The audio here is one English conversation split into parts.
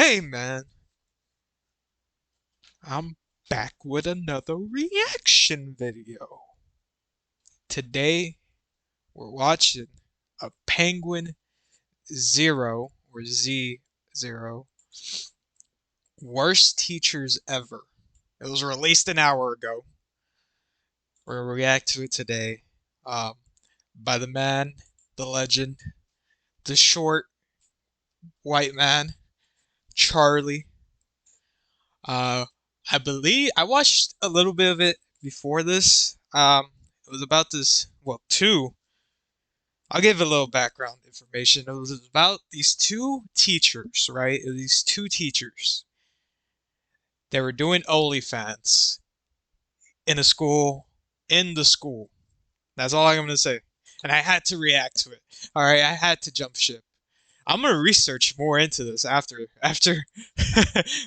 Hey man, I'm back with another reaction video. Today we're watching a Penguin Zero or Z Zero Worst Teachers Ever. It was released an hour ago. We're gonna react to it today. Um, by the man, the legend, the short white man, Charlie. Uh, I believe I watched a little bit of it before this. It was about this, well, two. I'll give a little background information. It was about these two teachers, right? These two teachers. They were doing OnlyFans in a school, in the school. That's all I'm going to say. And I had to react to it. All right, I had to jump ship. I'm gonna research more into this after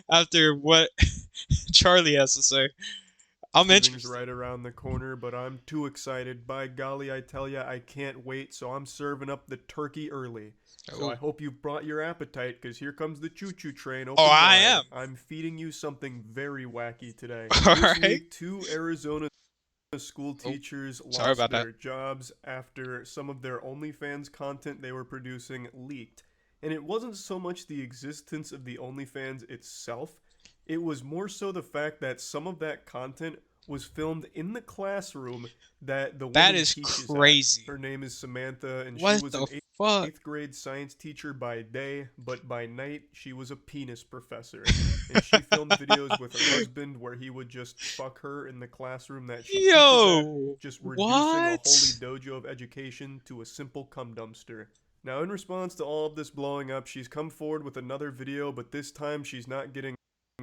after what Charlie has to say. I'm Thanksgiving's interested. right around the corner, but I'm too excited. By golly, I tell ya, I can't wait, so I'm serving up the turkey early. So I Oh, hope you've brought your appetite, because here comes the choo-choo train oh, open I wide. am. I'm feeding you something very wacky today. All This right. week, two Arizona school Oh, teachers sorry lost about that. their jobs after some of their OnlyFans content they were producing leaked. And it wasn't so much the existence of the OnlyFans itself, it was more so the fact that some of that content was filmed in the classroom that the That woman is teaches at. crazy. Her name is Samantha, and she What was the an fuck? eighth grade science teacher by day, but by night she was a penis professor. And she filmed videos with her husband where he would just fuck her in the classroom that she teaches at, Yo, just reducing a holy what? dojo of education to a simple cum dumpster. Now, in response to all of this blowing up, she's come forward with another video, but this time she's not getting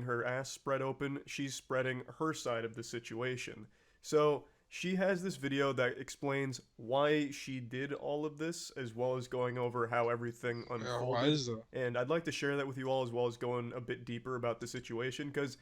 her ass spread open, she's spreading her side of the situation. So, she has this video that explains why she did all of this, as well as going over how everything Yo, why unfolded. is that? And I'd like to share that with you all, as well as going a bit deeper about the situation, because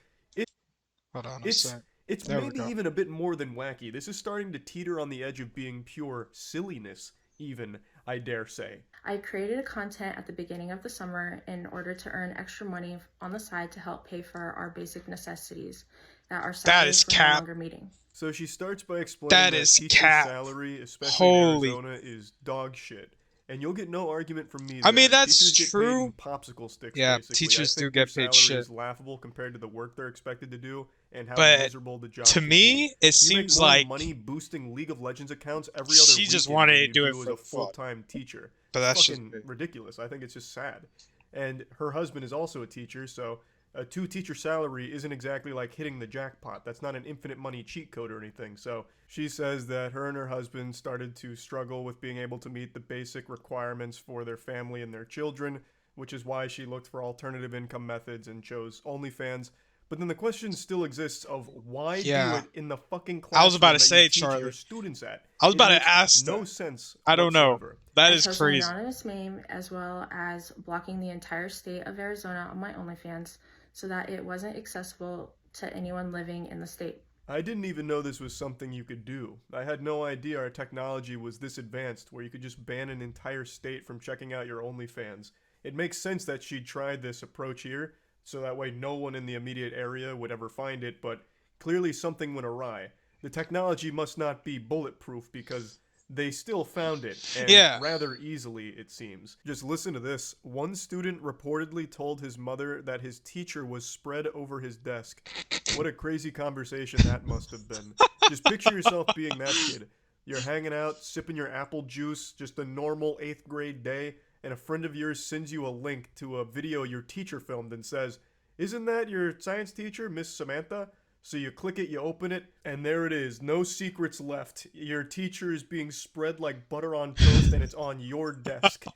Hold on a it's sec. it's There we maybe go. even a bit more than wacky. This is starting to teeter on the edge of being pure silliness, even, I dare say. I created a content at the beginning of the summer in order to earn extra money on the side to help pay for our basic necessities that our That salaries is were no cap. longer meeting. So she starts by explaining That that is teachers' cap. salary, especially in Holy. Arizona, is dog shit. And you'll get no argument from me I mean, there. that's Teachers get paid in true. popsicle sticks, Yeah, basically. I teachers do think their get paid salary shit. is laughable compared to the work they're expected to do and how But miserable the to job can be. me, it You make seems more like money boosting League of Legends accounts every other she just weekend wanted than to you do it do as for a the fun. full-time teacher. But It's that's just fucking me. ridiculous. I think it's just sad. And her husband is also a teacher, so a two teacher salary isn't exactly like hitting the jackpot. That's not an infinite money cheat code or anything. So she says that her and her husband started to struggle with being able to meet the basic requirements for their family and their children, which is why she looked for alternative income methods and chose OnlyFans. But then the question still exists of why do Yeah. it in the fucking I was about classroom to that you say, teach your Charlie. students at? I was It about to makes ask no that. sense I don't know. whatsoever. That I is chose an crazy. anonymous name as well as blocking the entire state of Arizona on my OnlyFans so that it wasn't accessible to anyone living in the state. I didn't even know this was something you could do. I had no idea our technology was this advanced where you could just ban an entire state from checking out your OnlyFans. It makes sense that she tried this approach here, so that way no one in the immediate area would ever find it, but clearly something went awry. The technology must not be bulletproof because they still found it, and Yeah. rather easily, it seems. Just listen to this. One student reportedly told his mother that his teacher was spread over his desk. What a crazy conversation that must have been. Just picture yourself being that kid. You're hanging out, sipping your apple juice, just a normal 8th grade day, and a friend of yours sends you a link to a video your teacher filmed and says, "Isn't that your science teacher, Miss Samantha?" So you click it, you open it, and there it is. No secrets left. Your teacher is being spread like butter on toast, and it's on your desk.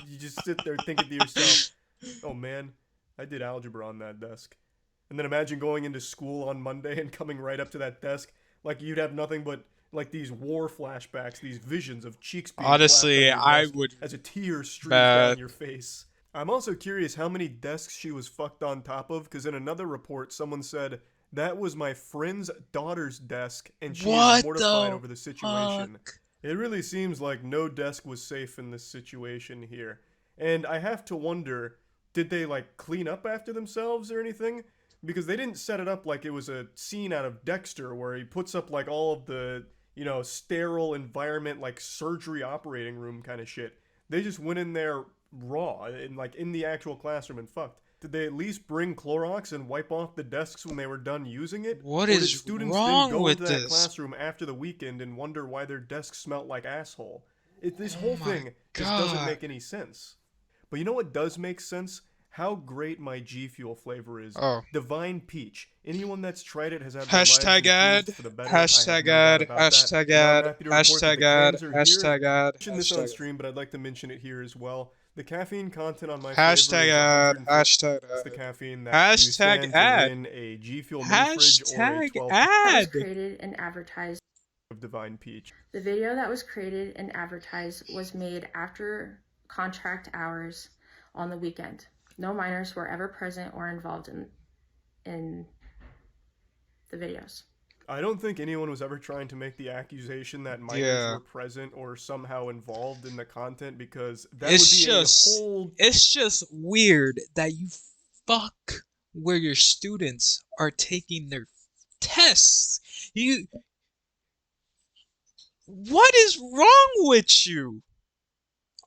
You just sit there thinking to yourself, oh man, I did algebra on that desk. And then imagine going into school on Monday and coming right up to that desk like you'd have nothing but like these war flashbacks, these visions of cheeks being clapped on Honestly, your I desk would. as a tear streams down But your face. I'm also curious how many desks she was fucked on top of, because in another report, someone said that was my friend's daughter's desk and she is what mortified the over the fuck? situation. It really seems like no desk was safe in this situation here. And I have to wonder, Did they like clean up after themselves or anything? Because they didn't set it up like it was a scene out of Dexter where he puts up like all of the, sterile environment, like surgery operating room kind of shit. They just went in there raw and like in the actual classroom and fucked. Did they at least bring Clorox and wipe off the desks when they were done using it? What Or did is students then wrong go with into that this? classroom after the weekend and wonder why their desks smelt like asshole? This Oh whole my thing just doesn't god. make any sense. But you know what does make sense? How great my G Fuel flavor is. Oh. Divine Peach. Anyone that's tried it has had their lives Hashtag ad. improved for the better. I have Hashtag no doubt ad. about that. Hashtag Now I'm ad. happy to report that the Hashtag ad. cans are here. Hashtag ad. I mentioned this on Hashtag stream, but I'd like to mention it here as well. The caffeine content on my flavor hashtag is ad. 140. Hashtag That's the ad. caffeine that you Hashtag stand ad. to win a G Fuel mini fridge or a Hashtag 12 That was ad. created and advertised. of Divine Peach. The video that was created and advertised was made after contract hours on the weekend. No minors were ever present or involved in the videos. I don't think anyone was ever trying to make the accusation that minors Yeah. were present or somehow involved in the content because that It's would be just a whole it's just weird that you fuck where your students are taking their tests. What is wrong with you?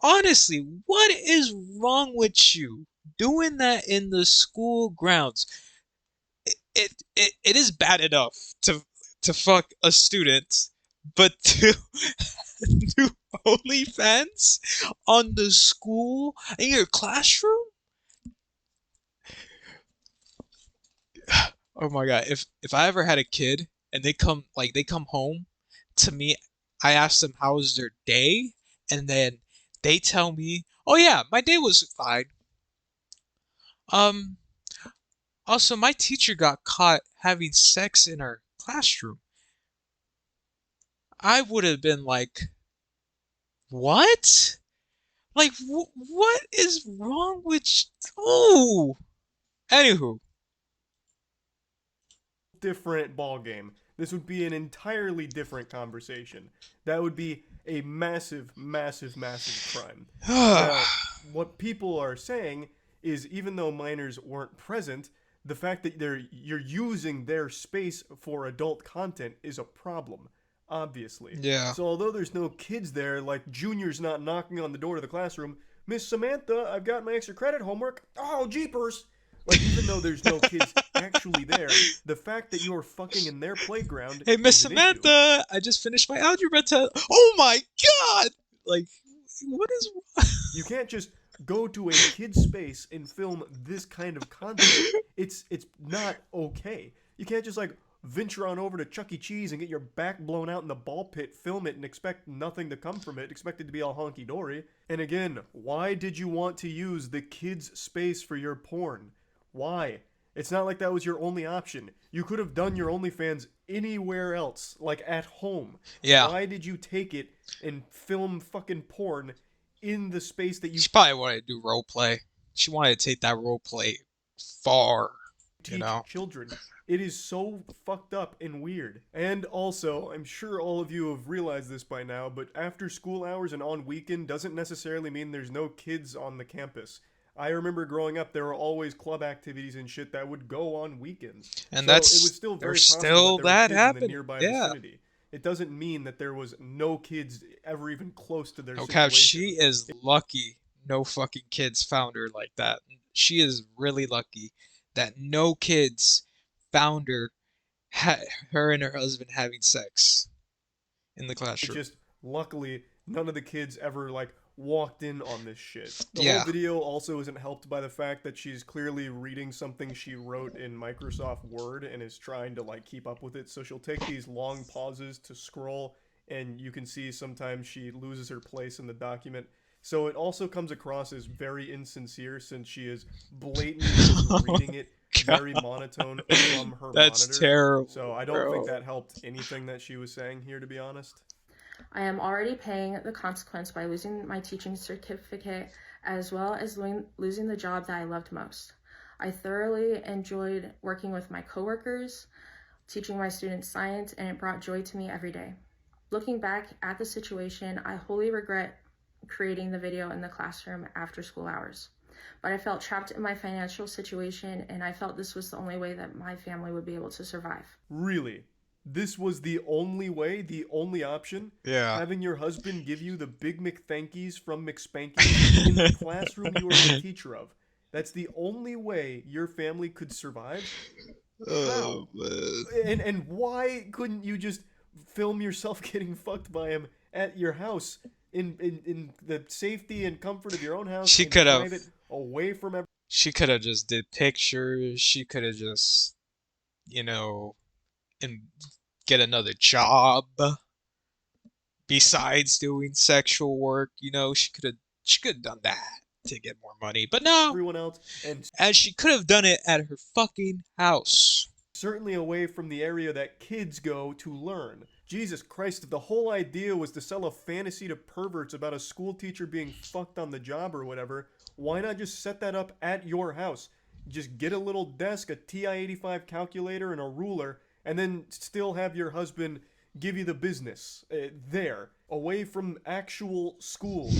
Honestly, what is wrong with you doing that in the school grounds? It is bad enough to fuck a student, but to do OnlyFans on the school in your classroom? Oh my god! If I ever had a kid and they come home to me, I ask them how was their day, and then they tell me, "Oh yeah, my day was fine." Um, Also, my teacher got caught having sex in our classroom. I would have been like, "What? Like, what is wrong with Oh, anywho, different ball game. This would be an entirely different conversation. That would be a massive, massive, massive crime. Now, what people are saying is even though minors weren't present, the fact that you're using their space for adult content is a problem, obviously. yeah. So although there's no kids there, like Junior's not knocking on the door to the classroom, Miss Samantha, I've got my extra credit homework. Oh, jeepers! Like even though there's no kids actually there, the fact that you're fucking in their playground Hey, Miss is an issue. Samantha, I just finished my algebra test. Oh my god! Like, what is? You can't just go to a kid's space and film this kind of content. It's not okay. You can't just like venture on over to Chuck E. Cheese and get your back blown out in the ball pit, film it, and expect nothing to come from it, expect it to be all honky dory. And again, why did you want to use the kids' space for your porn? Why? It's not like that was your only option. You could have done your OnlyFans anywhere else, like at home. Yeah. Why did you take it and film fucking porn in the space that you She probably wanted to do role play. She wanted to take that role play far. teach know? children? It is so fucked up and weird. And also, I'm sure all of you have realized this by now, but after school hours and on weekend doesn't necessarily mean there's no kids on the campus. I remember growing up, there were always club activities and shit that would go on weekends. And So that's it was still very there's possible still that there were that kids in the happened. nearby Yeah. vicinity. It doesn't mean that there was no kids ever even close to their Okay, situation. she is lucky no fucking kids found her like that. She is really lucky that no kids found her and her husband having sex in the It classroom. just luckily none of the kids ever like walked in on this shit. The Yeah. whole video also isn't helped by the fact that she's clearly reading something she wrote in Microsoft Word and is trying to like keep up with it. So she'll take these long pauses to scroll, and you can see sometimes she loses her place in the document. So it also comes across as very insincere since she is blatantly just reading it very monotone from her That's monitor. terrible. So I don't bro. think that helped anything that she was saying here, to be honest. I am already paying the consequence by losing my teaching certificate as well as losing the job that I loved most. I thoroughly enjoyed working with my coworkers, teaching my students science, and it brought joy to me every day. Looking back at the situation, I wholly regret creating the video in the classroom after school hours. but I felt trapped in my financial situation, and I felt this was the only way that my family would be able to survive. Really? This was the only way, the only option? Yeah. Having your husband give you the Big McThankies from McSpankies in the classroom you are the teacher of. That's the only way your family could survive? Oh, How? man. And why couldn't you just film yourself getting fucked by him at your house in the safety and comfort of your own house She in could have. private, away from everyone? She could have just did pictures. She could have just, you know, and get another job besides doing sexual work. She could have done that to get more money. But no, Else, and and she could have done it at her fucking house. certainly away from the area that kids go to learn. Jesus Christ, if the whole idea was to sell a fantasy to perverts about a school teacher being fucked on the job or whatever, why not just set that up at your house? Just get a little desk, a TI-85 calculator, and a ruler, and then still have your husband give you the business there, away from actual schools.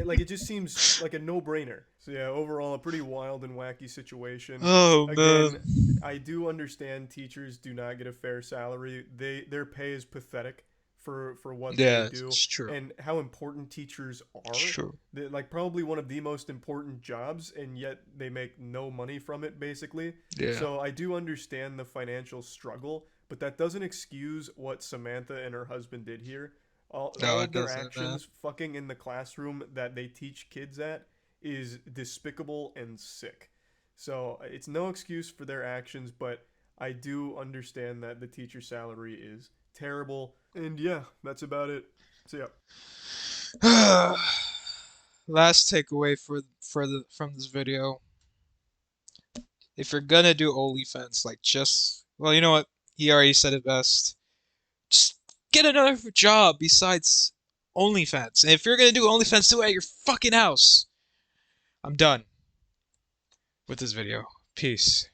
Like, it just seems like a no-brainer. So yeah, overall, a pretty wild and wacky situation. Oh, Again, man. I do understand teachers do not get a fair salary. Their pay is pathetic for what Yeah, they do it's true. and how important teachers It's are. true. They're, like, probably one of the most important jobs, and yet they make no money from it, basically. Yeah. So I do understand the financial struggle, but that doesn't excuse what Samantha and her husband did here. All No, of it their doesn't, man. actions fucking in the classroom that they teach kids at is despicable and sick. So it's no excuse for their actions, but I do understand that the teacher salary is terrible. And yeah, that's about it. So yeah. Last takeaway from this video: if you're gonna do OnlyFans, like well, you know what? He already said it best. Just get another job besides OnlyFans. And if you're gonna do OnlyFans, do it at your fucking house. I'm done with this video. Peace.